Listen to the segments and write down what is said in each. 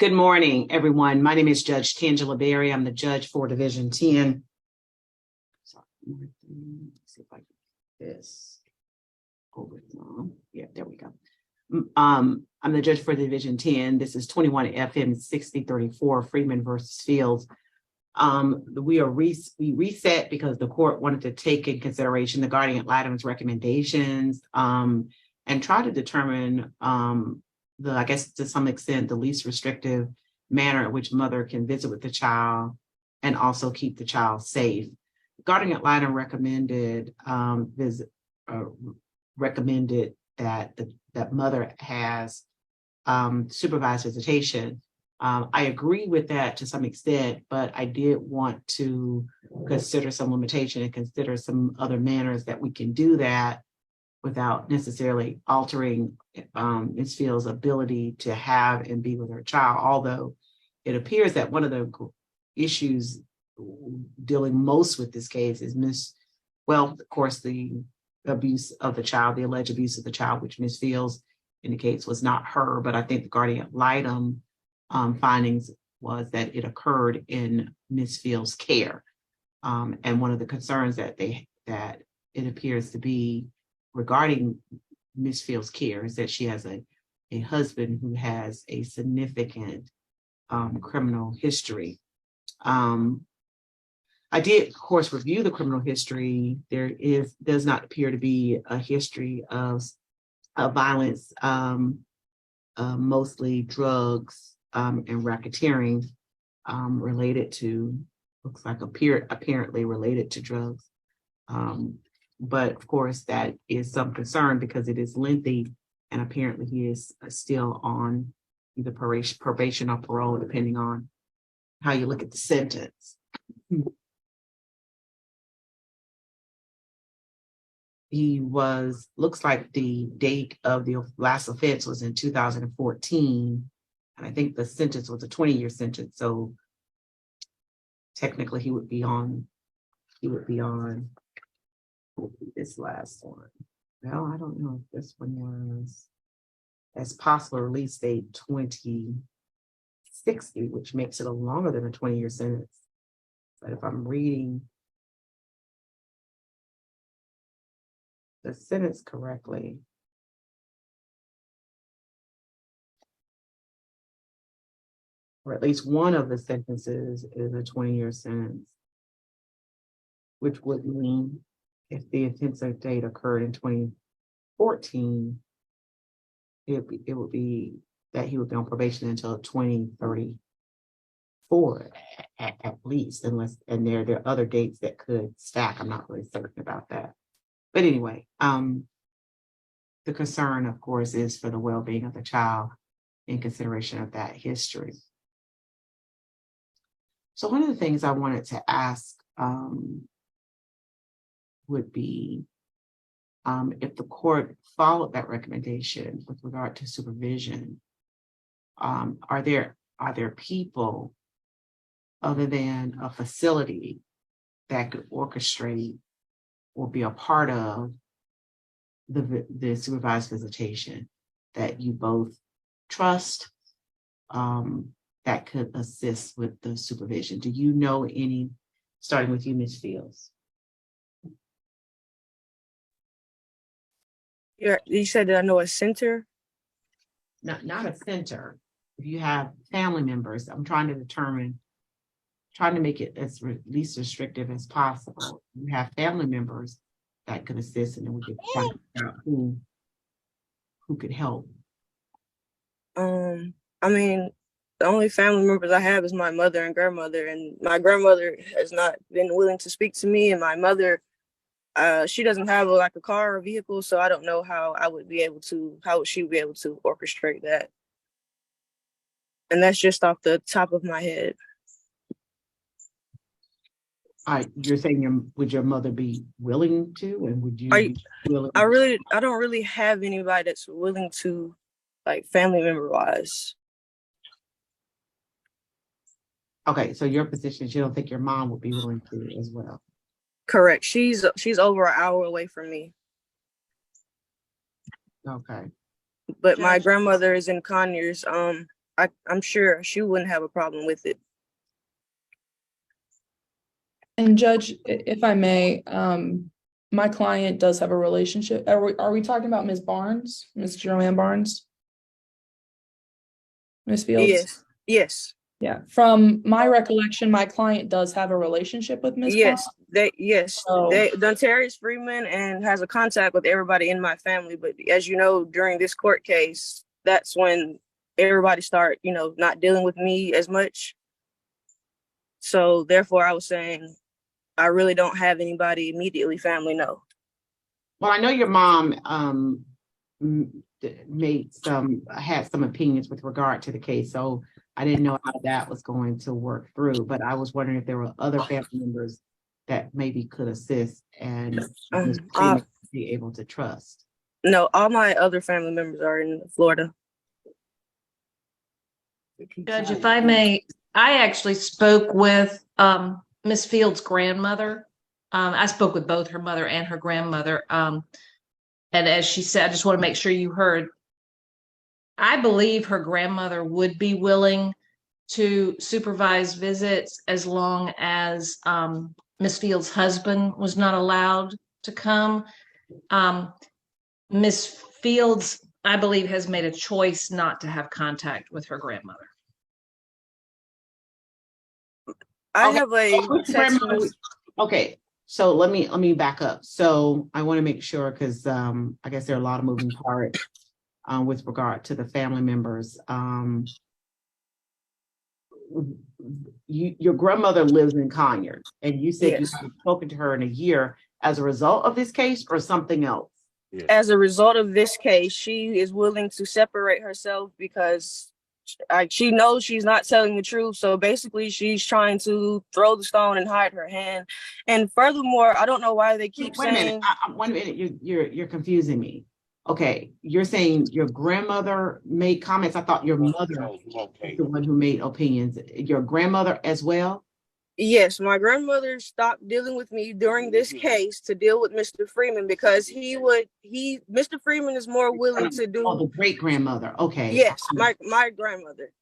Good morning, everyone. My name is Judge Tangela Berry. I'm the judge for Division 10. Sorry, let's see if I can get this over. Yeah, there we go. I'm the judge for Division 10. This is 21 FM 6034 Freeman versus Fields. We reset because the court wanted to take in consideration the guardian ad litem's recommendations and try to determine I guess to some extent, the least restrictive manner in which mother can visit with the child and also keep the child safe. Guardian ad litem recommended that mother has supervised visitation. I agree with that to some extent, but I did want to consider some limitation and consider some other manners that we can do that without necessarily altering Ms. Fields' ability to have and be with her child. Although it appears that one of the issues dealing most with this case is of course, the abuse of the child, the alleged abuse of the child, which Ms. Fields indicates was not her, but I think the guardian ad litem findings was that it occurred in Ms. Fields' care. And one of the concerns that it appears to be regarding Ms. Fields' care is that she has a husband who has a significant criminal history. I did, of course, review the criminal history. Does not appear to be a history of violence, mostly drugs and racketeering related to, looks like apparently related to drugs. But of course, that is some concern because it is lengthy and apparently he is still on either probation or parole, depending on how you look at the sentence. Looks like the date of the last offense was in 2014. And I think the sentence was a 20-year sentence. So technically he would be on this last one. Well, I don't know if this one was as possible release date 2060, which makes it a longer than a 20-year sentence. But if I'm reading the sentence correctly, or at least one of the sentences is a 20-year sentence, which would mean if the offensive date occurred in 2014, it would be that he would be on probation until 2034 at least, and there are other dates that could stack. I'm not really certain about that. But anyway, the concern, of course, is for the well-being of the child in consideration of that history. So one of the things I wanted to ask would be if the court followed that recommendation with regard to supervision, are there people other than a facility that could orchestrate or be a part of the supervised visitation that you both trust that could assist with the supervision? Do you know any, starting with you, Ms. Fields? You said that I know a center? Not a center. If you have family members, I'm trying to make it as least restrictive as possible. You have family members that could assist, and then we could find out who could help. I mean, the only family members I have is my mother and grandmother, and my grandmother has not been willing to speak to me, and my mother, she doesn't have a car or vehicle, so I don't know how she would be able to orchestrate that. And that's just off the top of my head. You're saying would your mother be willing to, and would you be willing? I don't really have anybody that's willing to, family member wise. Okay, so your position is you don't think your mom would be willing to as well? Correct. She's over an hour away from me. Okay. But my grandmother is in Conyers. I'm sure she wouldn't have a problem with it. And Judge, if I may, my client does have a relationship. Are we talking about Ms. Barnes, Ms. Joanne Barnes? Ms. Fields? Yes. Yeah, from my recollection, my client does have a relationship with Ms. Barnes. Dontaris Freeman and has a contact with everybody in my family. But as you know, during this court case, that's when everybody start, not dealing with me as much. So therefore, I was saying I really don't have anybody immediately family. No. Well, I know your mom had some opinions with regard to the case, so I didn't know how that was going to work through, but I was wondering if there were other family members that maybe could assist and be able to trust. No, all my other family members are in Florida. Judge, if I may, I actually spoke with Miss Fields' grandmother. I spoke with both her mother and her grandmother. And as she said, I just want to make sure you heard, I believe her grandmother would be willing to supervise visits as long as Miss Fields' husband was not allowed to come. Miss Fields, I believe, has made a choice not to have contact with her grandmother. I have a text. Okay, so let me back up. So I want to make sure, because I guess there are a lot of moving parts with regard to the family members. Your grandmother lives in Conyers, and you said you haven't spoken to her in a year as a result of this case or something else? As a result of this case, she is willing to separate herself because she knows she's not telling the truth. So basically, she's trying to throw the stone and hide her hand. And furthermore, I don't know why they keep saying. Wait a minute, you're confusing me. Okay, you're saying your grandmother made comments. I thought your mother was the one who made opinions. Your grandmother as well? Yes, my grandmother stopped dealing with me during this case to deal with Mr. Freeman because Mr. Freeman is more willing to do. Oh, the great grandmother. Okay. Yes, my grandmother.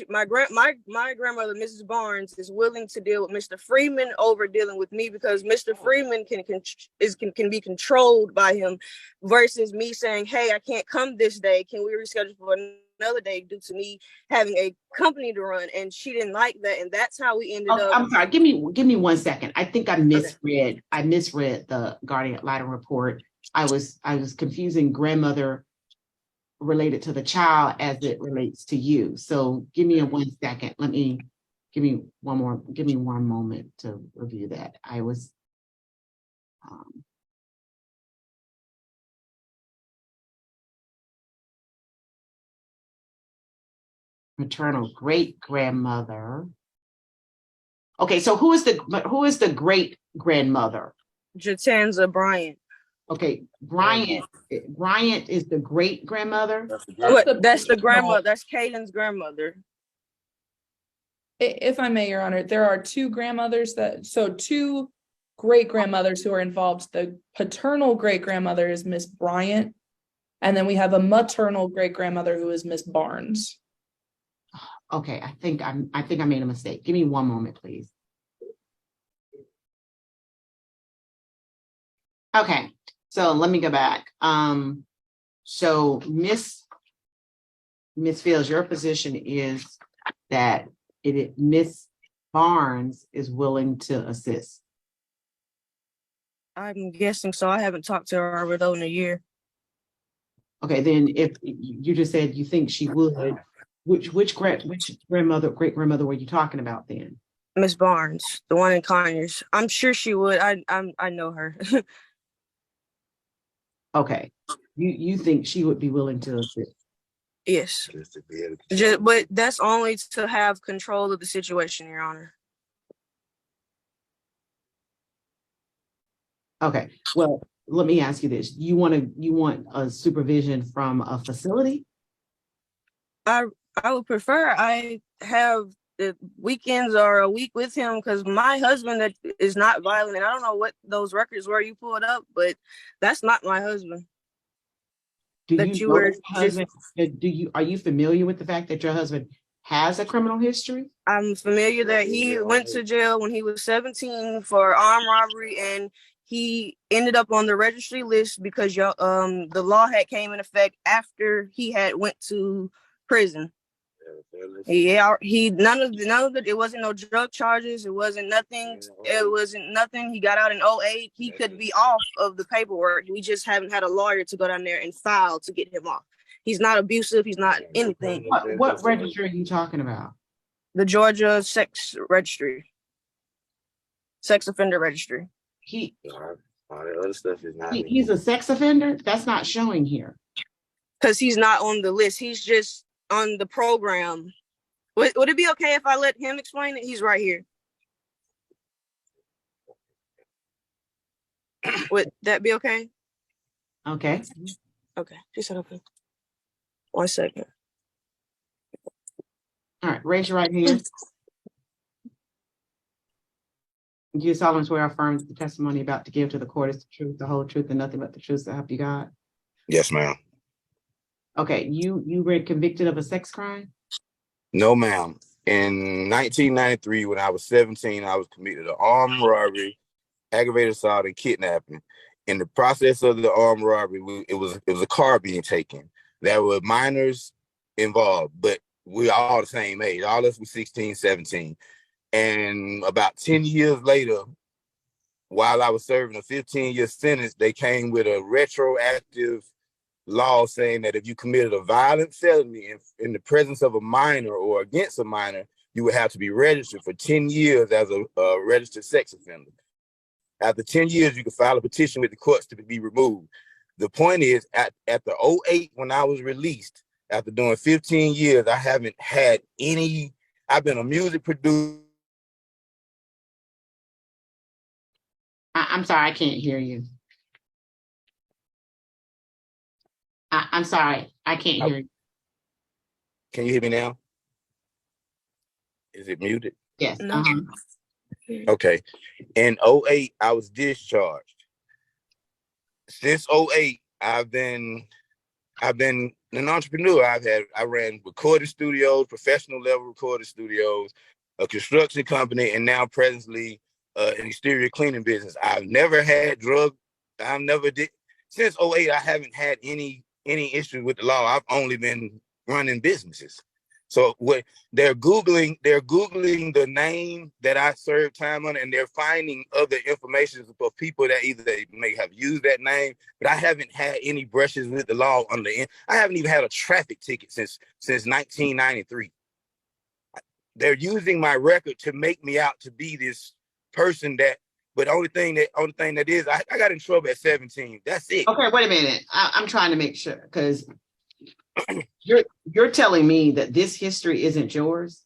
My grandmother, Mrs. Barnes, is willing to deal with Mr. Freeman over dealing with me because Mr. Freeman can be controlled by him, versus me saying, "Hey, I can't come this day. Can we reschedule for another day due to me having a company to run?" And she didn't like that, and that's how we ended up. I'm sorry. Give me 1 second. I think I misread. Okay. I misread the Guardian ad litem report. I was confusing grandmother related to the child as it relates to you. So give me 1 second. Give me one moment to review that. I was maternal great grandmother. Okay, so who is the great grandmother? Jatanza Bryant. Okay, Bryant is the great grandmother. That's the grandmother. That's Caden's grandmother. If I may, Your Honor, there are two great grandmothers who are involved. The paternal great grandmother is Miss Bryant, and then we have a maternal great grandmother who is Miss Barnes. Okay, I think I made a mistake. Give me one moment, please. Okay, so let me go back. So Miss Fields, your position is that Miss Barnes is willing to assist. I'm guessing so. I haven't talked to her over in a year. Okay, then if you just said you think she would, which great grandmother were you talking about then? Miss Barnes, the one in Conyers. I'm sure she would. I know her. Okay, you think she would be willing to assist? Yes, but that's only to have control of the situation, Your Honor. Okay, well, let me ask you this: you want a supervision from a facility? I would prefer I have the weekends or a week with him, because my husband that is not violent, and I don't know what those records were you pulled up, but that's not my husband. Are you familiar with the fact that your husband has a criminal history? I'm familiar that he went to jail when he was 17 for armed robbery, and he ended up on the registry list because the law had came in effect after he had went to prison. Yeah, none of it. It wasn't no drug charges. It wasn't nothing. It wasn't nothing. He got out in 2008. He could be off of the paperwork. We just haven't had a lawyer to go down there and file to get him off. He's not abusive. He's not anything. What registry are you talking about? The Georgia sex registry, sex offender registry. All the other stuff is not. He's a sex offender? That's not showing here. Because he's not on the list. He's just on the program. Would it be okay if I let him explain it? He's right here. Would that be okay? Okay. Okay. Just set up. 1 second. All right, raise your right hand. Do you solemnly swear or affirm that the testimony about to give to the court is the truth, the whole truth, and nothing but the truth, so help you God? Yes, ma'am. Okay, you were convicted of a sex crime? No, ma'am. In 1993, when I was 17, I was convicted of armed robbery, aggravated assault, and kidnapping. In the process of the armed robbery, it was a car being taken. There were minors involved, but we all the same age. All of us were 16, 17. And about 10 years later, while I was serving a 15-year sentence, they came with a retroactive law saying that if you committed a violent felony in the presence of a minor or against a minor, you would have to be registered for 10 years as a registered sex offender. After 10 years, you could file a petition with the courts to be removed. The point is, at the 08, when I was released, after doing 15 years, I haven't had any. I've been a music producer. I'm sorry, I can't hear you. I'm sorry, I can't hear you. Can you hear me now? Is it muted? Yes. No. Okay. In 08, I was discharged. Since 08, I've been an entrepreneur. I ran recording studios, professional level recording studios, a construction company, and now presently an exterior cleaning business. I've never had since 08, I haven't had any issues with the law. I've only been running businesses. So what they're Googling the name that I served time on, and they're finding other information for people that either they may have used that name, but I haven't had any brushes with the law on the end. I haven't even had a traffic ticket since 1993. They're using my record to make me out to be this person but the only thing that is, I got in trouble at 17. That's it. Okay, wait a minute. I'm trying to make sure, because you're telling me that this history isn't yours?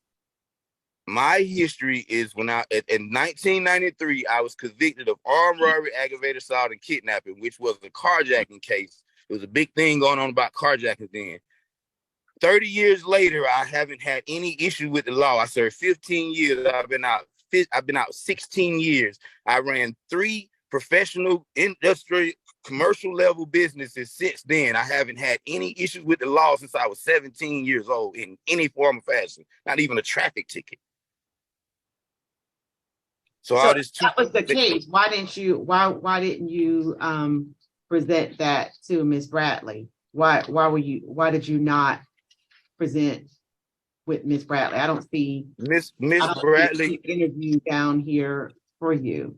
My history is when in 1993, I was convicted of armed robbery, aggravated assault, and kidnapping, which was a carjacking case. It was a big thing going on about carjacking then. 30 years later, I haven't had any issue with the law. I served 15 years. I've been out 16 years. I ran 3 professional industry commercial level businesses since then. I haven't had any issues with the law since I was 17 years old in any form or fashion, not even a traffic ticket. So all this that was the case. Why didn't you present that to Ms. Bradley? Why did you not present with Ms. Bradley? I don't see Miss Bradley interview down here for you.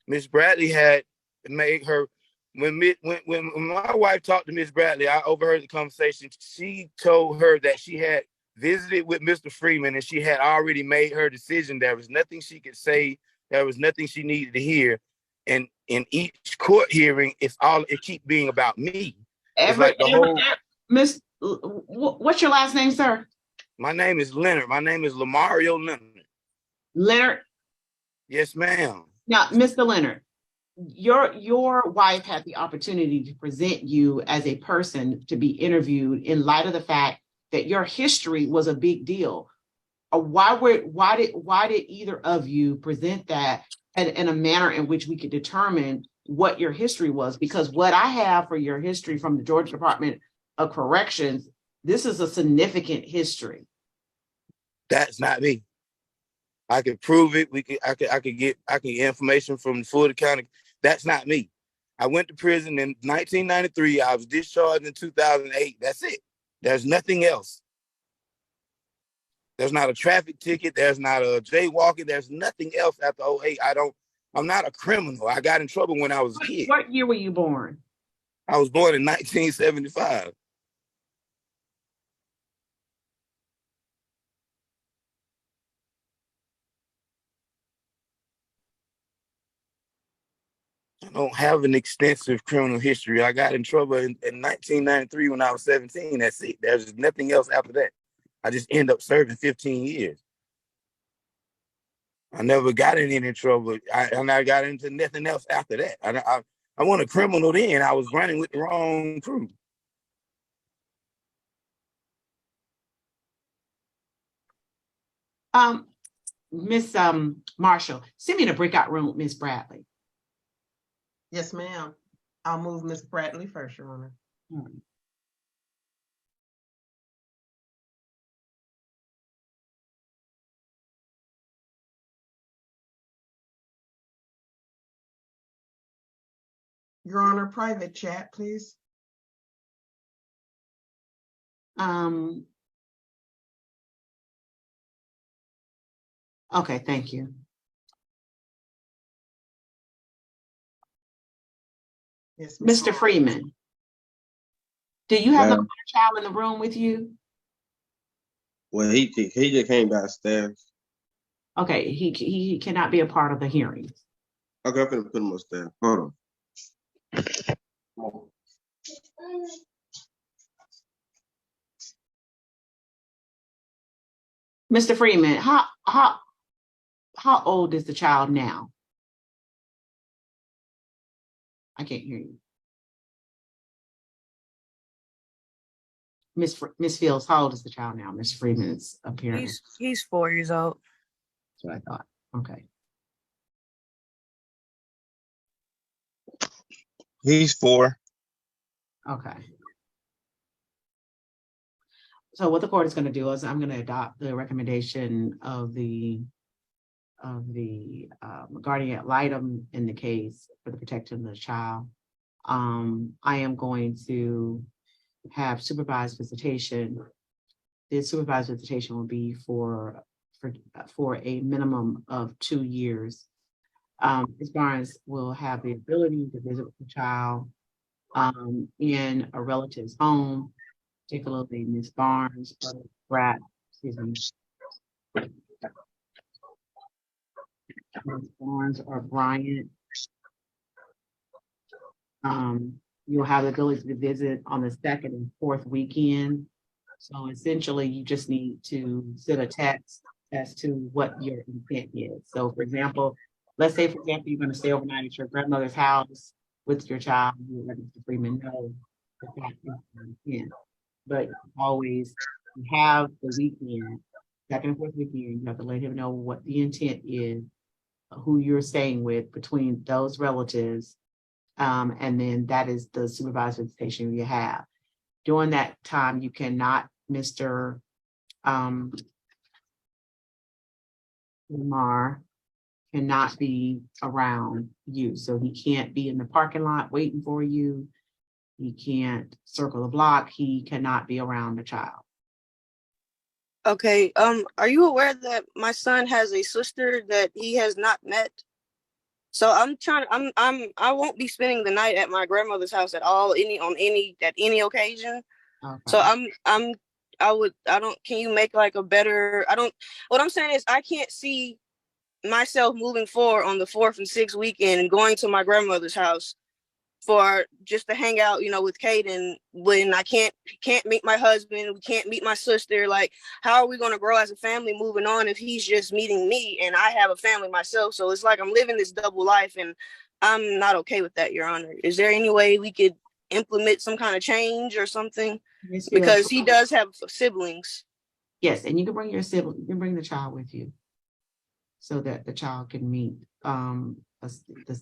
Miss Bradley had made her when my wife talked to Miss Bradley, I overheard the conversation. She told her that she had visited with Mr. Freeman and she had already made her decision. There was nothing she could say. There was nothing she needed to hear. And in each court hearing, it keep being about me. What's your last name, sir? My name is Leonard. My name is Lamario Leonard. Leonard? Yes, ma'am. Now, Mr. Leonard, your wife had the opportunity to present you as a person to be interviewed in light of the fact that your history was a big deal. Why did either of you present that in a manner in which we could determine what your history was? Because what I have for your history from the Georgia Department of Corrections, this is a significant history. That's not me. I could prove it. I could get information from Fulton County. That's not me. I went to prison in 1993. I was discharged in 2008. That's it. There's nothing else. There's not a traffic ticket. There's not a jaywalking. There's nothing else after 08. I'm not a criminal. I got in trouble when I was a kid. What year were you born? I was born in 1975. I don't have an extensive criminal history. I got in trouble in 1993 when I was 17. That's it. There's nothing else after that. I just end up serving 15 years. I never got in any trouble. I got into nothing else after that. I wasn't a criminal then. I was running with the wrong crew. Miss Marshall, send me the breakout room with Miss Bradley. Yes, ma'am. I'll move Ms. Bradley first, Your Honor. Your Honor, private chat, please. Okay, thank you. Yes, Ms. Mr. Freeman, do you have Ma'am. another child in the room with you? Well, he just came downstairs. Okay, he cannot be a part of the hearing. Okay, I'm gonna put him upstairs. Hold on. Mr. Freeman, how old is the child now? I can't hear you. Miss Fields, how old is the child now? Mr. Freeman's appearing. He's 4 years old. That's what I thought. Okay. He's 4. Okay. So what the court is going to do is I'm going to adopt the recommendation of the guardian ad litem in the case for the protection of the child. I am going to have supervised visitation. The supervised visitation will be for a minimum of 2 years. Ms. Barnes will have the ability to visit with the child in a relative's home, particularly Ms. Barnes, Ms. Barnes or Bryant. You'll have the ability to visit on the 2nd and 4th weekend. So essentially, you just need to send a text as to what your intent is. So for example, let's say, for example, you're going to stay overnight at your grandmother's house with your child. You let Mr. Freeman know that is your intent. But always have the weekend, 2nd and 4th weekend, you have to let him know what the intent is, who you're staying with between those relatives. And then that is the supervised visitation you have. During that time, you cannot, Mr. Lamar cannot be around you. So he can't be in the parking lot waiting for you. He can't circle the block. He cannot be around the child. Okay. Are you aware that my son has a sister that he has not met? So I won't be spending the night at my grandmother's house at all, at any occasion. Okay. So can you make like a better, what I'm saying is I can't see myself moving forward on the 4th and 6th weekend and going to my grandmother's house for just to hang out, with Caden when I can't meet my husband, we can't meet my sister. Like, how are we going to grow as a family moving on if he's just meeting me and I have a family myself? So it's like I'm living this double life and I'm not okay with that, Your Honor. Is there any way we could implement some kind of change or something? Because he does have siblings. Yes, and you can bring your sibling, you can bring the child with you so that the child can meet the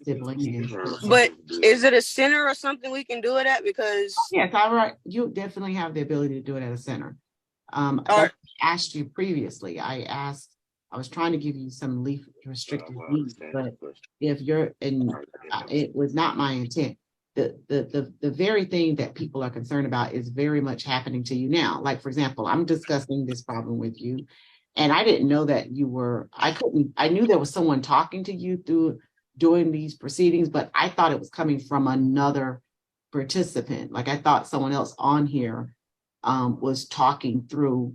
sibling. But is it a center or something we can do it at? Because yes, all right, you definitely have the ability to do it at a center. All That right. I asked you previously. I was trying to give you some leaf restricted leave, but if you're, and it was not my intent. The very thing that people are concerned about is very much happening to you now. Like, for example, I'm discussing this problem with you, and I didn't know that you were, I knew there was someone talking to you through doing these proceedings, but I thought it was coming from another participant. Like, I thought someone else on here was talking through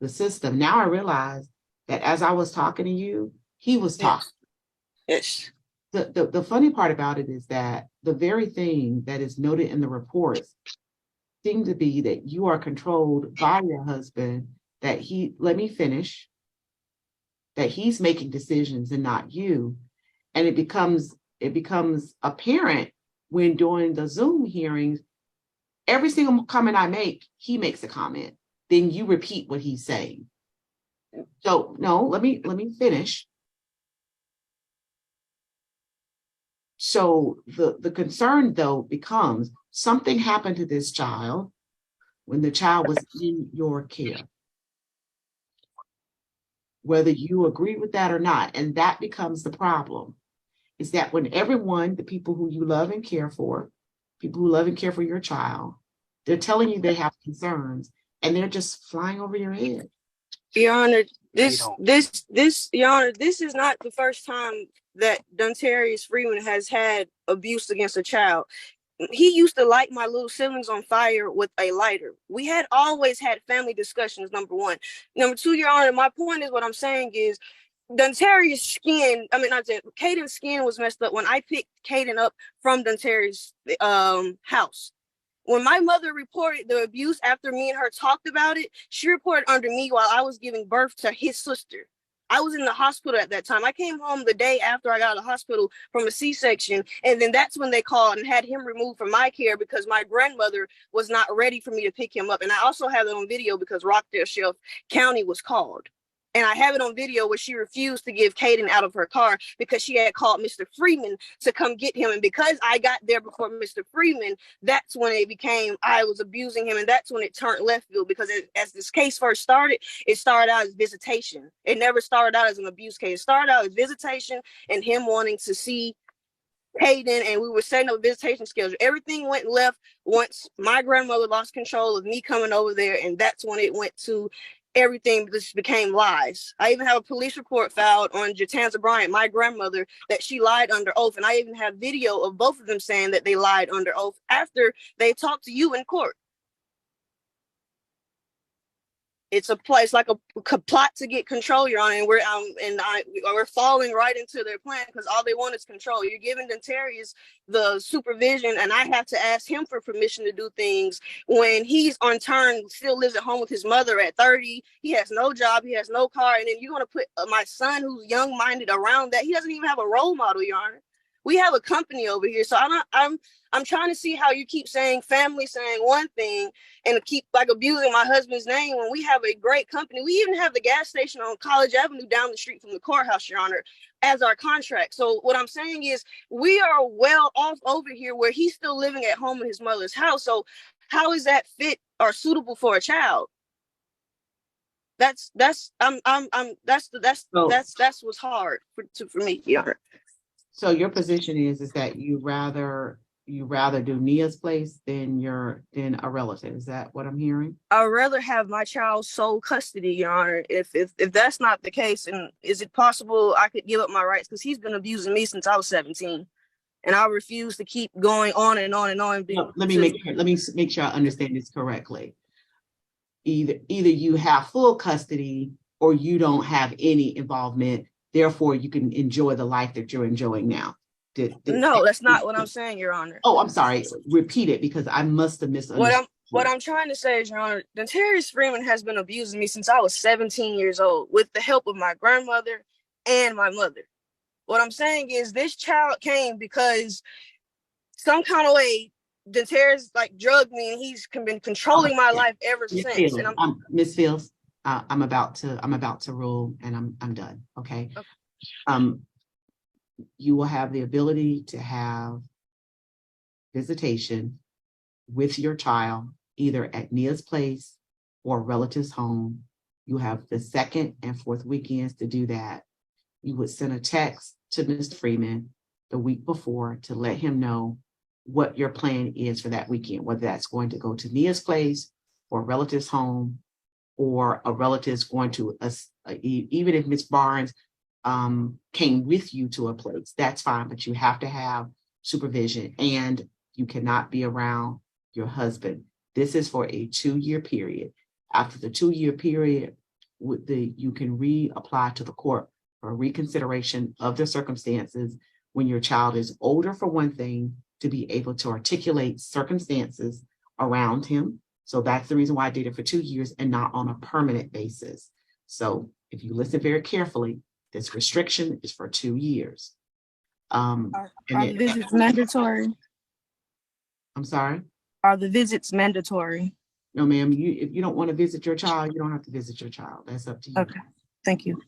the system. Now I realize that as I was talking to you, he was talking. Yes. The funny part about it is that the very thing that is noted in the reports seem to be that you are controlled by your husband, that let me finish, that he's making decisions and not you. And it becomes apparent when doing the Zoom hearings, every single comment I make, he makes a comment. Then you repeat what he's saying. So no, let me finish. So the concern though becomes something happened to this child when the child was in your care, whether you agree with that or not. And that becomes the problem, is that when everyone, the people who you love and care for, people who love and care for your child, they're telling you they have concerns and they're just flying over your head. Your Honor, Your Honor, this is not the first time that Dontarius Freeman has had abuse against a child. He used to light my little siblings on fire with a lighter. We had always had family discussions, number one. Number two, Your Honor, my point is, what I'm saying is, Dontarius' skin, Caden's skin was messed up when I picked Caden up from Dontarius' house. When my mother reported the abuse after me and her talked about it, she reported under me while I was giving birth to his sister. I was in the hospital at that time. I came home the day after I got out of the hospital from a C-section, and then that's when they called and had him removed from my care because my grandmother was not ready for me to pick him up. And I also have it on video because Rockdale Sheriff County was called. And I have it on video where she refused to give Caden out of her car because she had called Mr. Freeman to come get him. And because I got there before Mr. Freeman, that's when it became I was abusing him. And that's when it turned left field, because as this case first started, it started out as visitation. It never started out as an abuse case. It started out as visitation and him wanting to see Caden, and we were setting up a visitation schedule. Everything went left once my grandmother lost control of me coming over there, and that's when it went to everything just became lies. I even have a police report filed on Jatanza Bryant, my grandmother, that she lied under oath, and I even have video of both of them saying that they lied under oath after they talked to you in court. It's a place like a plot to get control, Your Honor, and we're falling right into their plan because all they want is control. You're giving Dontarius the supervision, and I have to ask him for permission to do things when he's on turn, still lives at home with his mother at 30. He has no job, he has no car, and then you're going to put my son, who's young-minded, around that. He doesn't even have a role model, Your Honor. We have a company over here, so I'm trying to see how you keep saying family, saying one thing, and keep like abusing my husband's name when we have a great company. We even have the gas station on College Avenue down the street from the courthouse, Your Honor, as our contract. So what I'm saying is we are well off over here where he's still living at home in his mother's house. So how is that fit or suitable for a child? That's what's hard for me, Your Honor. So your position is that you rather do Nia's place than a relative. Is that what I'm hearing? I'd rather have my child's sole custody, Your Honor. If that's not the case, and is it possible I could give up my rights? Because he's been abusing me since I was 17, and I refuse to keep going on and on and on. Let me make sure I understand this correctly. Either you have full custody or you don't have any involvement. Therefore, you can enjoy the life that you're enjoying now. No, that's not what I'm saying, Your Honor. Oh, I'm sorry. Repeat it because I must have misunderstood. What I'm trying to say is, Your Honor, Dontarius Freeman has been abusing me since I was 17 years old with the help of my grandmother and my mother. What I'm saying is this child came because some kind of way Dontarius drugged me, and he's been controlling my life ever since. Fields, And Miss Fields, I'm about to rule, and I'm done. Okay. You will have the ability to have visitation with your child either at Nia's place or a relative's home. You have the second and fourth weekends to do that. You would send a text to Mr. Freeman the week before to let him know what your plan is for that weekend, whether that's going to go to Nia's place or a relative's home, or a relative's going to even if Miss Barnes came with you to a place, that's fine, but you have to have supervision and you cannot be around your husband. This is for a 2-year period. After the 2-year period, you can reapply to the court for reconsideration of the circumstances when your child is older, for one thing, to be able to articulate circumstances around him. So that's the reason why I did it for 2 years and not on a permanent basis. So if you listen very carefully, this restriction is for 2 years. Are the visits mandatory? I'm sorry? Are the visits mandatory? No, ma'am, if you don't want to visit your child, you don't have to visit your child. That's up to you. Okay, thank you.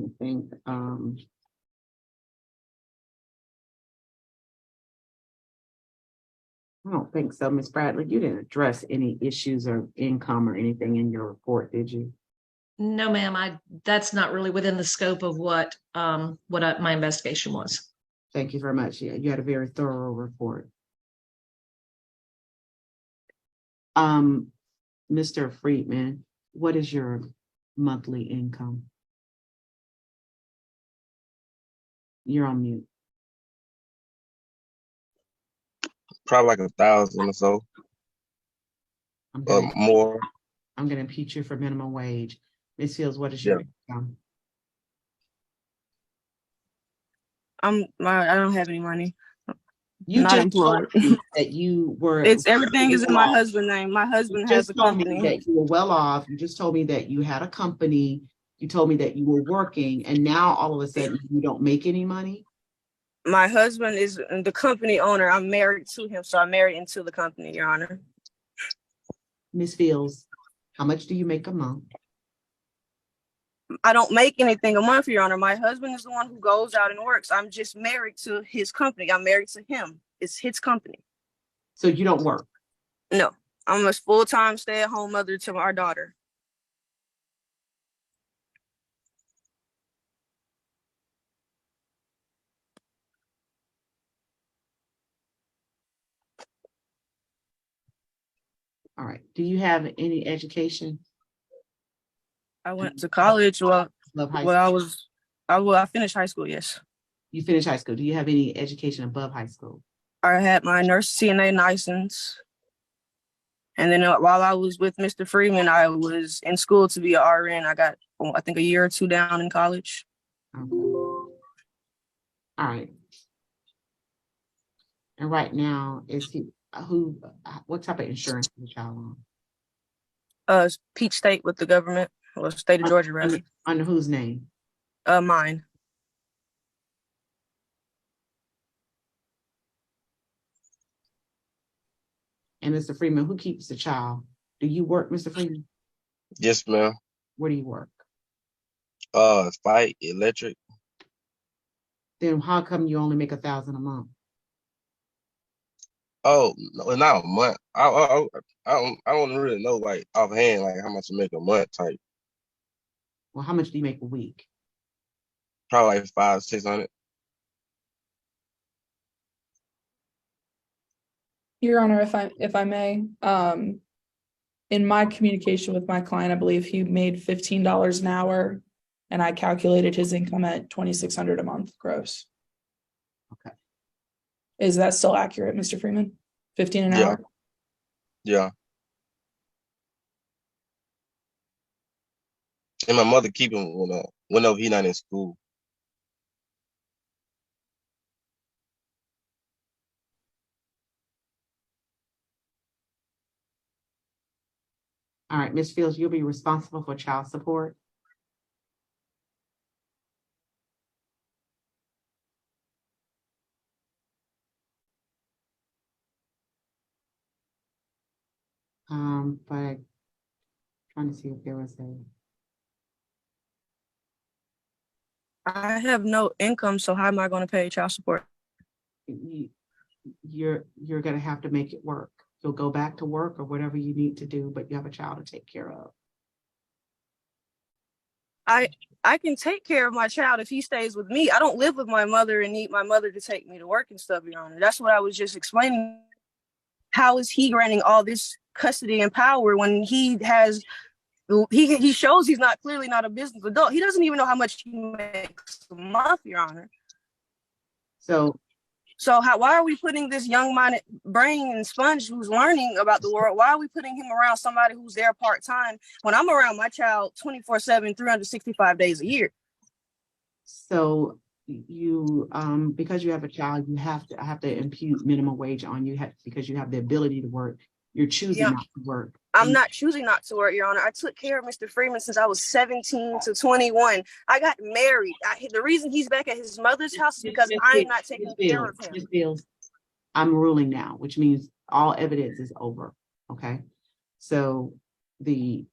I think, I don't think so, Ms. Bradley. You didn't address any issues of income or anything in your report, did you? No, ma'am, that's not really within the scope of what my investigation was. Thank you very much. Yeah, you had a very thorough report. Mr. Freeman, what is your monthly income? You're on mute. Probably like 1,000 or so, more. I'm going to impeach you for minimum wage. Ms. Fields, what is your income? I don't have any money. You not just employed. told me that you were. It's everything is in my husband's name. My husband has a company. That you were well off. You just told me that you had a company. You told me that you were working, and now all of a sudden you don't make any money. My husband is the company owner. I'm married to him, so I'm married into the company, Your Honor. Ms. Fields, how much do you make a month? I don't make anything a month, Your Honor. My husband is the one who goes out and works. I'm just married to his company. I'm married to him. It's his company. So you don't work? No, I'm a full-time stay-at-home mother to our daughter. All right. Do you have any education? I went to college. I finished high school. Yes. You finished high school. Do you have any education above high school? I had my nurse CNA license. And then while I was with Mr. Freeman, I was in school to be an RN. I got, I think, a year or two down in college. Okay. All right. And right now, what type of insurance is the child on? Peach State with the government, or state of Georgia, rather. Under whose name? Mine. And Mr. Freeman, who keeps the child? Do you work, Mr. Freeman? Yes, ma'am. Where do you work? Fight electric. Then how come you only make $1,000 a month? Oh, no, not a month. I don't really know, like, offhand, like how much to make a month type. Well, how much do you make a week? Probably like 500-600. Your Honor, if I may, in my communication with my client, I believe he made $15 an hour, and I calculated his income at $2,600 a month gross. Okay. Is that still accurate, Mr. Freeman? 15 an hour? Yeah. And my mother keep him whenever he not in school. All right, Ms. Fields, you'll be responsible for child support. But trying to see if there was I have no income, so how am I going to pay child support? you're gonna have to make it work. You'll go back to work or whatever you need to do, but you have a child to take care of. I can take care of my child if he stays with me. I don't live with my mother and need my mother to take me to work and stuff, Your Honor. That's what I was just explaining. How is he granting all this custody and power when he shows he's not clearly not a business adult? He doesn't even know how much he makes a month, Your Honor. So why are we putting this young-minded brain and sponge who's learning about the world? Why are we putting him around somebody who's there part-time when I'm around my child 24/7, 365 days a year? So you, because you have a child, I have to impute minimum wage on you because you have the ability to work. You're choosing not to work. I'm not choosing not to work, Your Honor. I took care of Mr. Freeman since I was 17 to 21. I got married. The reason he's back at his mother's house is because I'm not taking care of him. Ms. Fields, I'm ruling now, which means all evidence is over. Okay. So you'll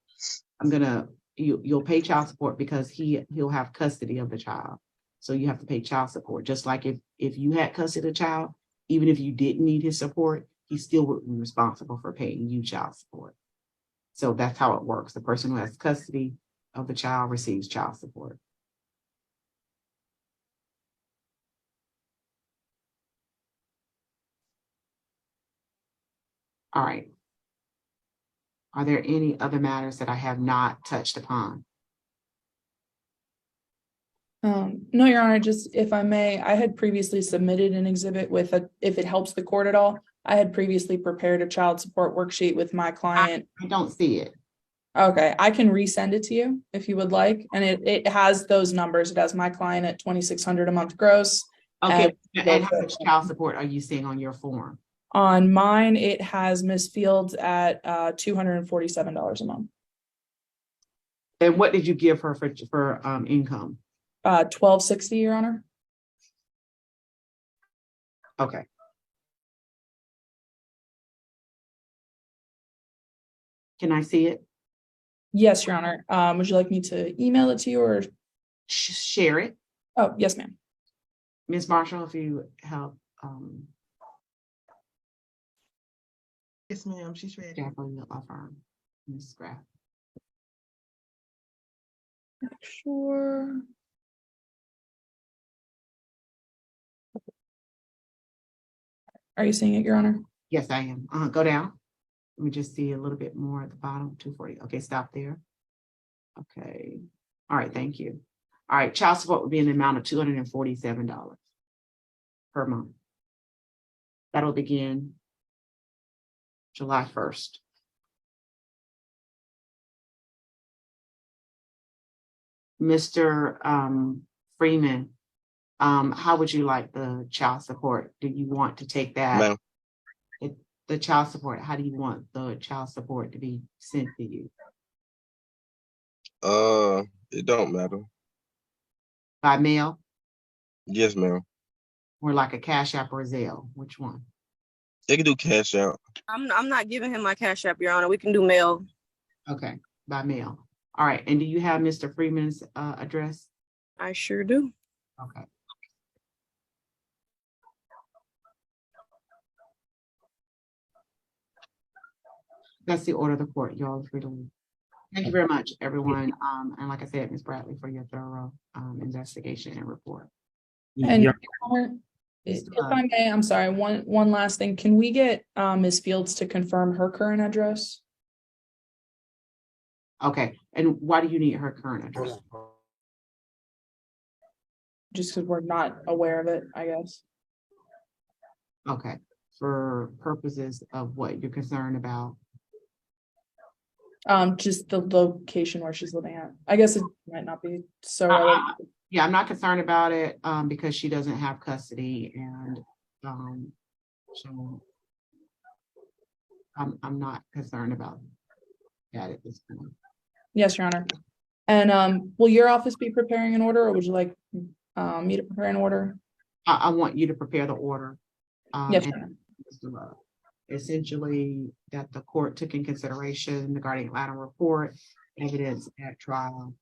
pay child support because he'll have custody of the child. So you have to pay child support. Just like if you had custody of the child, even if you didn't need his support, he still would be responsible for paying you child support. So that's how it works. The person who has custody of the child receives child support. All right. Are there any other matters that I have not touched upon? No, Your Honor, just if I may, I had previously submitted an exhibit with if it helps the court at all. I had previously prepared a child support worksheet with my client. I don't see it. Okay, I can resend it to you if you would like. And it has those numbers. It has my client at $2,600 a month gross. Okay, and how much child support are you seeing on your form? On mine, it has Ms. Fields at $247 a month. And what did you give her for income? $1,260, Your Honor. Okay. Can I see it? Yes, Your Honor. Would you like me to email it to you or share it? Oh, yes, ma'am. Ms. Marshall, if you help. Yes, ma'am, she's ready. Jacqueline of Ms. Graff. Sure. Are you seeing it, Your Honor? Yes, I am. Go down. Let me just see a little bit more at the bottom. 240. Okay, stop there. Okay. All right, thank you. All right, child support would be in the amount of $247 per month. That'll begin July 1st. Mr. Freeman, how would you like the child support? Do you want to take that? The child support, how do you want the child support to be sent to you? It don't matter. By mail? Yes, ma'am. Or like a Cash App or a Zelle? Which one? They can do cash out. I'm not giving him my Cash App, Your Honor. We can do mail. Okay, by mail. All right, and do you have Mr. Freeman's address? I sure do. Okay. That's the order of the court. Y'all are free to leave. Thank you very much, everyone. And like I said, Ms. Bradley, for your thorough investigation and report. And Your Honor, if I may, I'm sorry, one last thing. Can we get Ms. Fields to confirm her current address? Okay, and why do you need her current address? Just because we're not aware of it, I guess. Okay, for purposes of what you're concerned about. Just the location where she's living at. I guess it might not be so. Yeah, I'm not concerned about it because she doesn't have custody, and so I'm not concerned about that at this point. Yes, Your Honor. And will your office be preparing an order, or would you like me to prepare an order? I want you to prepare the order. Yes, Your Honor. essentially that the court took in consideration the guardian ad litem report, evidence at trial,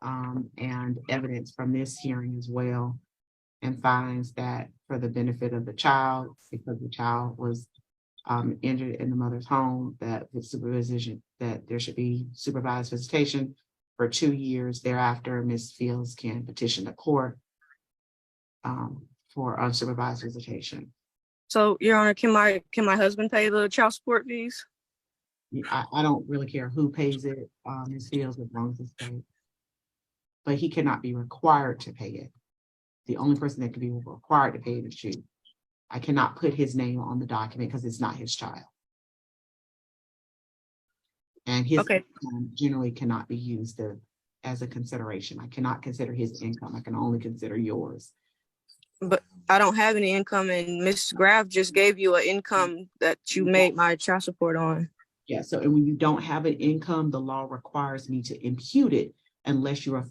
and evidence from this hearing as well, and finds that for the benefit of the child, because the child was injured in the mother's home, that with supervision, that there should be supervised visitation for 2 years. Thereafter, Ms. Fields can petition the court for unsupervised visitation. So, Your Honor, can my husband pay the child support fees? I don't really care who pays it, Ms. Fields, as long as it's paid. But he cannot be required to pay it. The only person that can be required to pay it is you. I cannot put his name on the document because it's not his child. And his Okay. income generally cannot be used as a consideration. I cannot consider his income. I can only consider yours. But I don't have any income, and Ms. Graff just gave you an income that you made my child support on. Yeah, so and when you don't have an income, the law requires me to impute it unless you are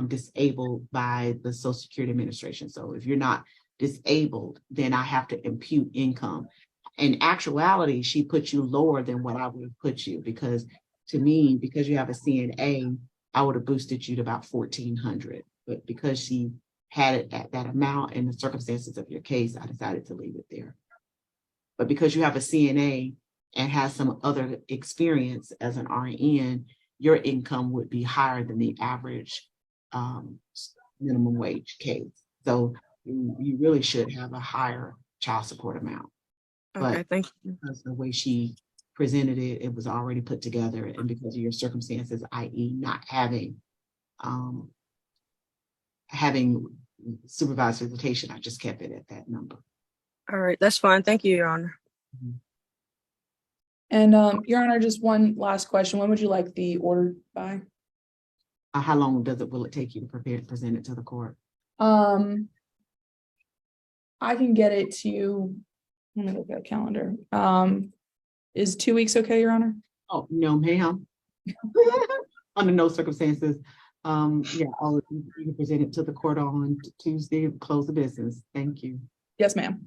disabled by the Social Security Administration. So if you're not disabled, then I have to impute income. In actuality, she put you lower than what I would have put you, because to me, because you have a CNA, I would have boosted you to about 1,400. But because she had it at that amount and the circumstances of your case, I decided to leave it there. But because you have a CNA and has some other experience as an RN, your income would be higher than the average minimum wage case. So you really should have a higher child support amount. Okay, But thank you. because the way she presented it, it was already put together, and because of your circumstances, i.e. not having supervised visitation, I just kept it at that number. All right, that's fine. Thank you, Your Honor. And Your Honor, just one last question. When would you like the order by? How long will it take you to present it to the court? I can get it to you. Let me look at a calendar. Is 2 weeks okay, Your Honor? Oh, no, ma'am. Under no circumstances. Yeah, you can present it to the court on Tuesday, close the business. Thank you. Yes, ma'am.